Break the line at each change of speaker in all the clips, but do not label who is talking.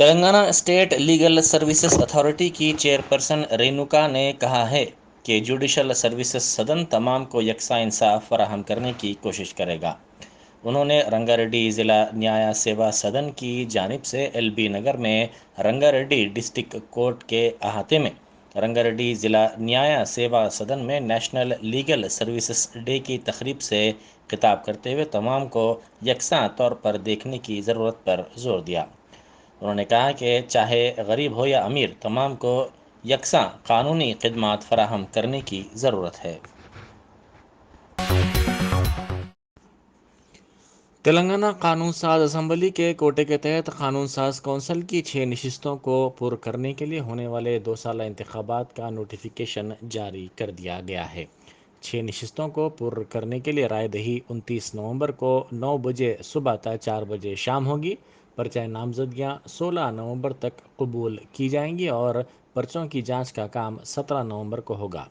Telangana state legal services authority کی chairperson Renuka نے کہا ہے کہ جوڈیشل سروسز سدن تمام کو یکساں انصاف فراہم کرنے کی کوشش کرے گا۔ انہوں نے رنگاریڈی ضلع نیایا سیوا سدن کی جانب سے ایل بی نگر میں رنگاریڈی ڈسٹرکٹ کورٹ کے احاطے میں رنگاریڈی ضلع نیایا سیوا سدن میں نیشنل لیگل سروسز ڈے کی تقریب سے خطاب کرتے ہوئے تمام کو یکساں طور پر دیکھنے کی ضرورت پر زور دیا۔ انہوں نے کہا کہ چاہے غریب ہو یا امیر، تمام کو یکساں قانونی خدمات فراہم کرنے کی ضرورت ہے۔ تلنگانہ قانون ساز اسمبلی کے کوٹے کے تحت قانون ساز کونسل کی 6 نشستوں کو پر کرنے کے لیے ہونے والے 2 سالہ انتخابات کا نوٹیفیکیشن جاری کر دیا گیا ہے۔ 6 نشستوں کو پر کرنے کے لیے رائے دہی 29 نومبر کو 9 بجے صبح تا 4 بجے شام ہوگی۔ پرچہ نامزدگیاں 16 نومبر تک قبول کی جائیں گی اور پرچوں کی جانچ کا کام 17 نومبر کو ہوگا۔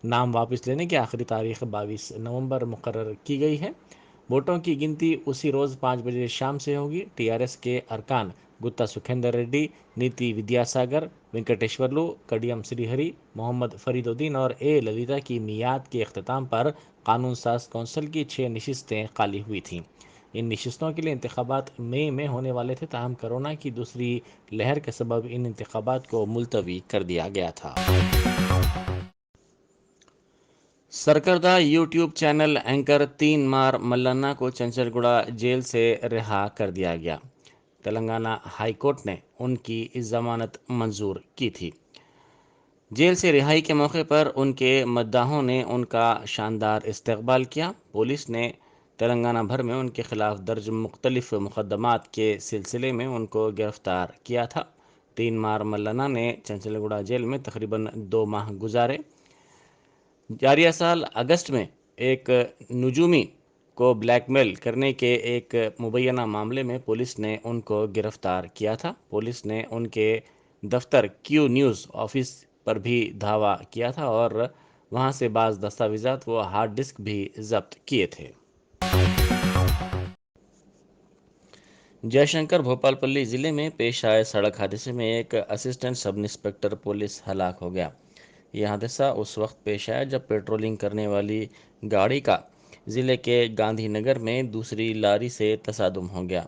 نام واپس لینے کی آخری تاریخ 22 نومبر مقرر کی گئی ہے۔ ووٹوں کی گنتی اسی روز 5 بجے شام سے ہوگی۔ ٹی آر ایس کے ارکان گتا سکھیندر ریڈی، نیتی ودیا ساگر، وینکٹیشورلو، کڈیم سری ہری، محمد فرید الدین اور اے للیتا کی میعاد کے اختتام پر قانون ساز کونسل کی 6 نشستیں خالی ہوئی تھیں۔ ان نشستوں کے لیے انتخابات مئی میں ہونے والے تھے، تاہم کورونا کی دوسری لہر کے سبب ان انتخابات کو ملتوی کر دیا گیا تھا۔ سرکردہ یوٹیوب چینل اینکر 3 مار ملانہ کو چنچل گوڑہ جیل سے رہا کر دیا گیا۔ تلنگانہ ہائی کورٹ نے ان کی ضمانت منظور کی تھی۔ جیل سے رہائی کے موقع پر ان کے مداحوں نے ان کا شاندار استقبال کیا۔ پولیس نے تلنگانہ بھر میں ان کے خلاف درج مختلف مقدمات کے سلسلے میں ان کو گرفتار کیا تھا۔ 3 مار ملانہ نے چنچل گوڑہ جیل میں تقریباً 2 ماہ گزارے۔ جاریہ سال اگست میں ایک نجومی کو بلیک میل کرنے کے ایک مبینہ معاملے میں پولیس نے ان کو گرفتار کیا تھا۔ پولیس نے ان کے دفتر کیو نیوز آفس پر بھی دھاوا کیا تھا اور وہاں سے بعض دستاویزات و ہارڈ ڈسک بھی ضبط کیے تھے۔ جے شنکر بھوپال پلی ضلع میں پیش آئے سڑک حادثے میں ایک اسسٹنٹ سب انسپکٹر پولیس ہلاک ہو گیا۔ یہ حادثہ اس وقت پیش آیا جب پیٹرولنگ کرنے والی گاڑی کا ضلع کے گاندھی نگر میں دوسری لاری سے تصادم ہو گیا۔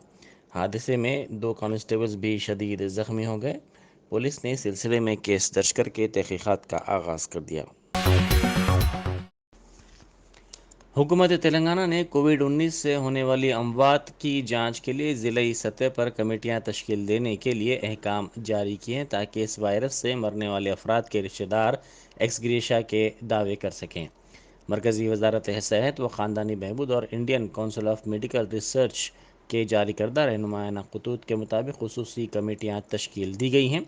حادثے میں 2 کانسٹیبلز بھی شدید زخمی ہو گئے۔ پولیس نے اس سلسلے میں کیس درج کر کے تحقیقات کا آغاز کر دیا۔ حکومت تلنگانہ نے کووڈ-19 سے ہونے والی اموات کی جانچ کے لیے ضلعی سطح پر کمیٹیاں تشکیل دینے کے لیے احکام جاری کیے ہیں تاکہ اس وائرس سے مرنے والے افراد کے رشتہ دار ایکس گریشیا کے دعوے کر سکیں۔ مرکزی وزارت صحت و خاندانی بہبود اور Indian council of medical research کے جاری کردہ رہنمایانہ خطوط کے مطابق خصوصی کمیٹیاں تشکیل دی گئی ہیں۔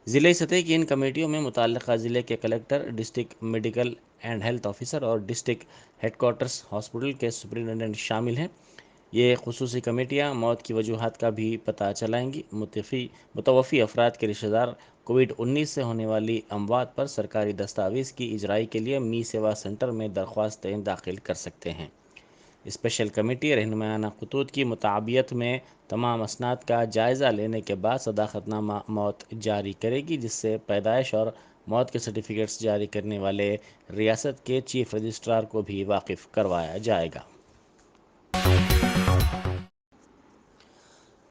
ضلعی سطح کی ان کمیٹیوں میں متعلقہ ضلع کے collector, district medical and health officer اور ڈسٹرکٹ ہیڈ کوارٹرز ہاسپٹل کے سپرنٹینڈنٹ شامل ہیں۔ یہ خصوصی کمیٹیاں موت کی وجوہات کا بھی پتہ چلائیں گی۔ متوفی افراد کے رشتہ دار کووڈ-19 سے ہونے والی اموات پر سرکاری دستاویز کی اجرائی کے لیے می سیوا سینٹر میں درخواستیں داخل کر سکتے ہیں۔ اسپیشل کمیٹی رہنمایانہ خطوط کی مطابقت میں تمام اسناد کا جائزہ لینے کے بعد صداقت نامہ موت جاری کرے گی، جس سے پیدائش اور موت کے سرٹیفکیٹس جاری کرنے والے ریاست کے چیف رجسٹرار کو بھی واقف کروایا جائے گا۔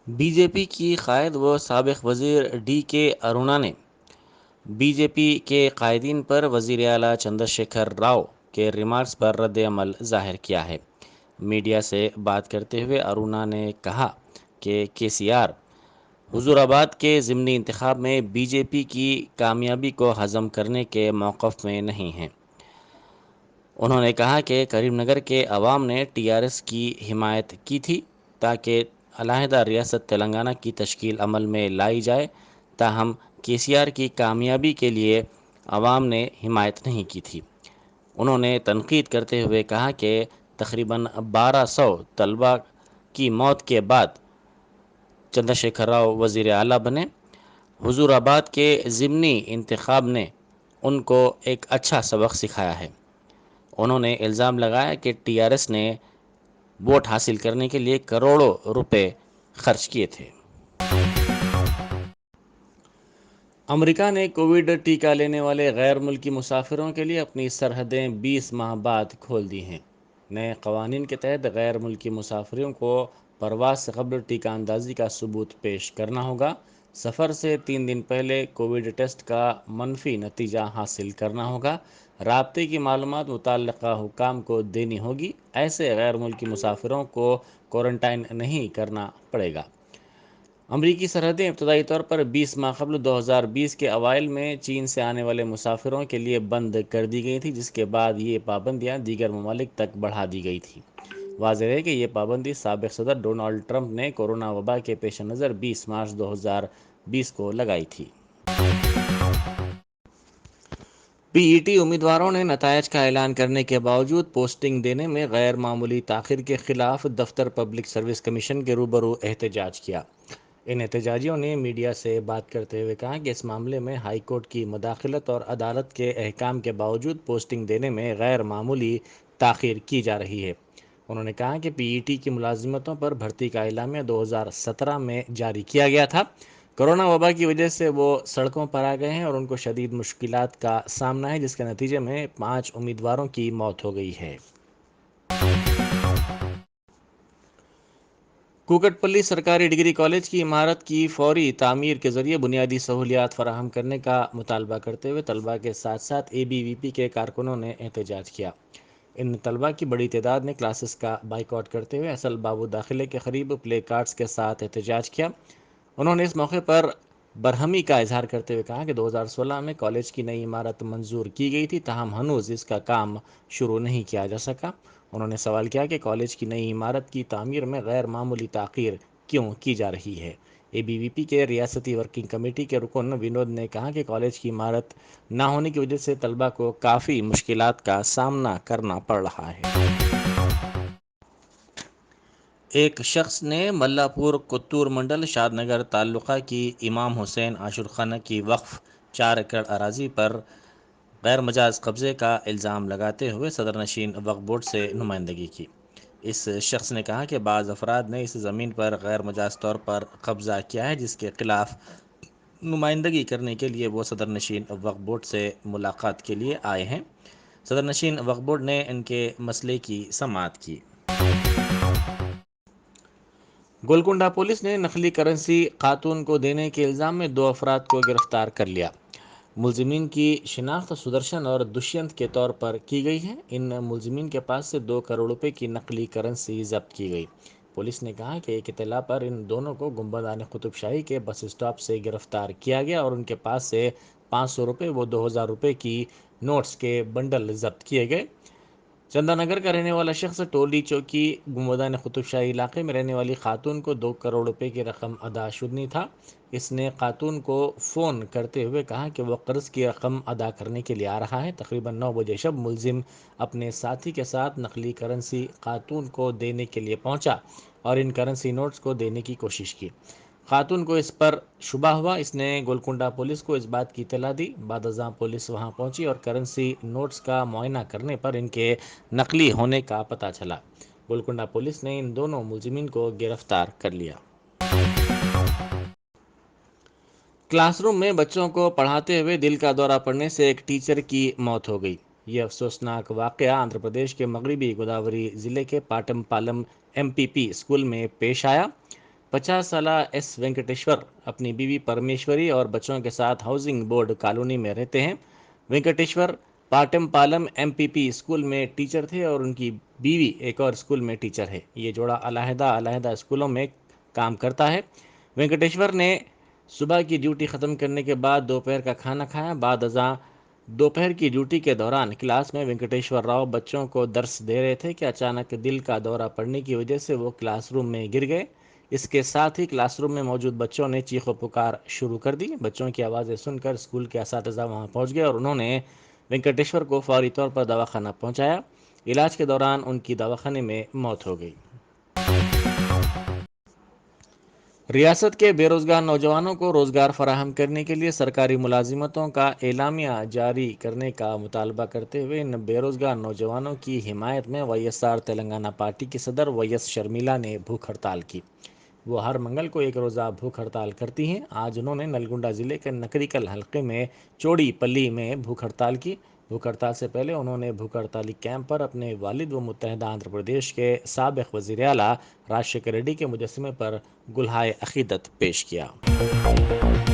بی جے پی کی قائد و سابق وزیر ڈی کے ارونا نے بی جے پی کے قائدین پر وزیر اعلیٰ چندر شیکھر راؤ کے ریمارکس پر رد عمل ظاہر کیا ہے۔ میڈیا سے بات کرتے ہوئے ارونا نے کہا کہ کے سی آر حضور آباد کے ضمنی انتخاب میں بی جے پی کی کامیابی کو ہضم کرنے کے موقف میں نہیں ہیں۔ انہوں نے کہا کہ کریم نگر کے عوام نے ٹی آر ایس کی حمایت کی تھی تاکہ علیحدہ ریاست تلنگانہ کی تشکیل عمل میں لائی جائے، تاہم کے سی آر کی کامیابی کے لیے عوام نے حمایت نہیں کی تھی۔ انہوں نے تنقید کرتے ہوئے کہا کہ تقریباً 1200 طلباء کی موت کے بعد چندر شیکھر راؤ وزیر اعلیٰ بنے۔ حضور آباد کے ضمنی انتخاب نے ان کو ایک اچھا سبق سکھایا ہے۔ انہوں نے الزام لگایا کہ ٹی آر ایس نے ووٹ حاصل کرنے کے لیے کروڑوں روپے خرچ کیے تھے۔ امریکہ نے کووڈ ٹیکہ لینے والے غیر ملکی مسافروں کے لیے اپنی سرحدیں 20 ماہ بعد کھول دی ہیں۔ نئے قوانین کے تحت غیر ملکی مسافروں کو پرواز سے قبل ٹیکہ اندازی کا ثبوت پیش کرنا ہوگا۔ سفر سے 3 دن پہلے کووڈ ٹیسٹ کا منفی نتیجہ حاصل کرنا ہوگا۔ رابطے کی معلومات متعلقہ حکام کو دینی ہوگی۔ ایسے غیر ملکی مسافروں کو کوارنٹائن نہیں کرنا پڑے گا۔ امریکی سرحدیں ابتدائی طور پر 20 ماہ قبل 2020 کے اوائل میں چین سے آنے والے مسافروں کے لیے بند کر دی گئی تھی، جس کے بعد یہ پابندیاں دیگر ممالک تک بڑھا دی گئی تھیں۔ واضح ہے کہ یہ پابندی سابق صدر ڈونلڈ ٹرمپ نے کورونا وبا کے پیش نظر 20 مارچ 2020 کو لگائی تھی۔ پی ای ٹی امیدواروں نے نتائج کا اعلان کرنے کے باوجود پوسٹنگ دینے میں غیر معمولی تاخیر کے خلاف دفتر پبلک سروس کمیشن کے روبرو احتجاج کیا۔ ان احتجاجیوں نے میڈیا سے بات کرتے ہوئے کہا کہ اس معاملے میں ہائی کورٹ کی مداخلت اور عدالت کے احکام کے باوجود پوسٹنگ دینے میں غیر معمولی تاخیر کی جا رہی ہے۔ انہوں نے کہا کہ پی ای ٹی کی ملازمتوں پر بھرتی کا اعلامیہ 2017 میں جاری کیا گیا تھا۔ کورونا وبا کی وجہ سے وہ سڑکوں پر آ گئے ہیں اور ان کو شدید مشکلات کا سامنا ہے، جس کے نتیجے میں 5 امیدواروں کی موت ہو گئی ہے۔ کوکٹ پلی سرکاری ڈگری کالج کی عمارت کی فوری تعمیر کے ذریعے بنیادی سہولیات فراہم کرنے کا مطالبہ کرتے ہوئے طلباء کے ساتھ ساتھ اے بی وی پی کے کارکنوں نے احتجاج کیا۔ ان طلباء کی بڑی تعداد نے کلاسز کا بائیکاٹ کرتے ہوئے اصل باب داخلے کے قریب پلے کارڈز کے ساتھ احتجاج کیا۔ انہوں نے اس موقع پر برہمی کا اظہار کرتے ہوئے کہا کہ 2016 میں کالج کی نئی عمارت منظور کی گئی تھی، تاہم ہنوز اس کا کام شروع نہیں کیا جا سکا۔ انہوں نے سوال کیا کہ کالج کی نئی عمارت کی تعمیر میں غیر معمولی تاخیر کیوں کی جا رہی ہے۔ اے بی وی پی کے ریاستی ورکنگ کمیٹی کے رکن ونود نے کہا کہ کالج کی عمارت نہ ہونے کی وجہ سے طلباء کو کافی مشکلات کا سامنا کرنا پڑ رہا ہے۔ ایک شخص نے ملا پور کتور منڈل شاد نگر تعلقہ کی امام حسین عاشورخانہ کی وقف 4 ایکڑ اراضی پر غیر مجاز قبضے کا الزام لگاتے ہوئے صدر نشین وقف بورڈ سے نمائندگی کی۔ اس شخص نے کہا کہ بعض افراد نے اس زمین پر غیر مجاز طور پر قبضہ کیا ہے، جس کے خلاف نمائندگی کرنے کے لیے وہ صدر نشین وقف بورڈ سے ملاقات کے لیے آئے ہیں۔ صدر نشین وقف بورڈ نے ان کے مسئلے کی سماعت کی۔ گولکنڈہ پولیس نے نقلی کرنسی خاتون کو دینے کے الزام میں 2 افراد کو گرفتار کر لیا۔ ملزمین کی شناخت سدرشن اور دشینت کے طور پر کی گئی ہے۔ ان ملزمین کے پاس سے 2 کروڑ روپے کی نقلی کرنسی ضبط کی گئی۔ پولیس نے کہا کہ ایک اطلاع پر ان دونوں کو گنبدان قطب شاہی کے بس اسٹاپ سے گرفتار کیا گیا اور ان کے پاس سے 500 روپے و 2000 روپے کی نوٹس کے بنڈل ضبط کیے گئے۔ چندہ نگر کا رہنے والا شخص ٹولی چوکی گنبدان قطب شاہی علاقے میں رہنے والی خاتون کو 2 کروڑ روپے کی رقم ادا شدنی تھا۔ اس نے خاتون کو فون کرتے ہوئے کہا کہ وہ قرض کی رقم ادا کرنے کے لیے آ رہا ہے۔ تقریباً 9 بجے شب ملزم اپنے ساتھی کے ساتھ نقلی کرنسی خاتون کو دینے کے لیے پہنچا اور ان کرنسی نوٹس کو دینے کی کوشش کی۔ خاتون کو اس پر شبہ ہوا۔ اس نے گولکنڈہ پولیس کو اس بات کی اطلاع دی۔ بعد ازاں پولیس وہاں پہنچی اور کرنسی نوٹس کا معائنہ کرنے پر ان کے نقلی ہونے کا پتہ چلا۔ گولکنڈہ پولیس نے ان دونوں ملزمین کو گرفتار کر لیا۔ کلاس روم میں بچوں کو پڑھاتے ہوئے دل کا دورہ پڑنے سے ایک ٹیچر کی موت ہو گئی۔ یہ افسوسناک واقعہ آندھرا پردیش کے مغربی گوداوری ضلع کے Patam Palem M P P school میں پیش آیا۔ 50 سالہ ایس وینکٹیشور اپنی بیوی پرمیشوری اور بچوں کے ساتھ ہاؤسنگ بورڈ کالونی میں رہتے ہیں۔ Venkateshwar Patam Palem M P P school میں ٹیچر تھے اور ان کی بیوی ایک اور اسکول میں ٹیچر ہے۔ یہ جوڑا علیحدہ اسکولوں میں کام کرتا ہے۔ وینکٹیشور نے صبح کی ڈیوٹی ختم کرنے کے بعد دوپہر کا کھانا کھایا۔ بعد ازاں دوپہر کی ڈیوٹی کے دوران کلاس میں وینکٹیشور راؤ بچوں کو درس دے رہے تھے کہ اچانک دل کا دورہ پڑنے کی وجہ سے وہ کلاس روم میں گر گئے۔ اس کے ساتھ ہی کلاس روم میں موجود بچوں نے چیخ و پکار شروع کر دی۔ بچوں کی آوازیں سن کر اسکول کے اساتذہ وہاں پہنچ گئے اور انہوں نے وینکٹیشور کو فوری طور پر دواخانہ پہنچایا۔ علاج کے دوران ان کی دواخانے میں موت ہو گئی۔ ریاست کے بے روزگار نوجوانوں کو روزگار فراہم کرنے کے لیے سرکاری ملازمتوں کا اعلامیہ جاری کرنے کا مطالبہ کرتے ہوئے ان بے روزگار نوجوانوں کی حمایت میں وائی ایس آر تلنگانہ پارٹی کی صدر وائی ایس شرمیلا نے بھوک ہڑتال کی۔ وہ ہر منگل کو ایک روزہ بھوک ہڑتال کرتی ہیں۔ آج انہوں نے نلگنڈا ضلع کے نکریکل حلقے میں چوڑی پلی میں بھوک ہڑتال کی۔ بھوک ہڑتال سے پہلے انہوں نے بھوک ہڑتالی کیمپ پر اپنے والد و متحدہ آندھرا پردیش کے سابق وزیر اعلیٰ راجشیکھر ریڈی کے مجسمے پر گلہائے عقیدت پیش کیا۔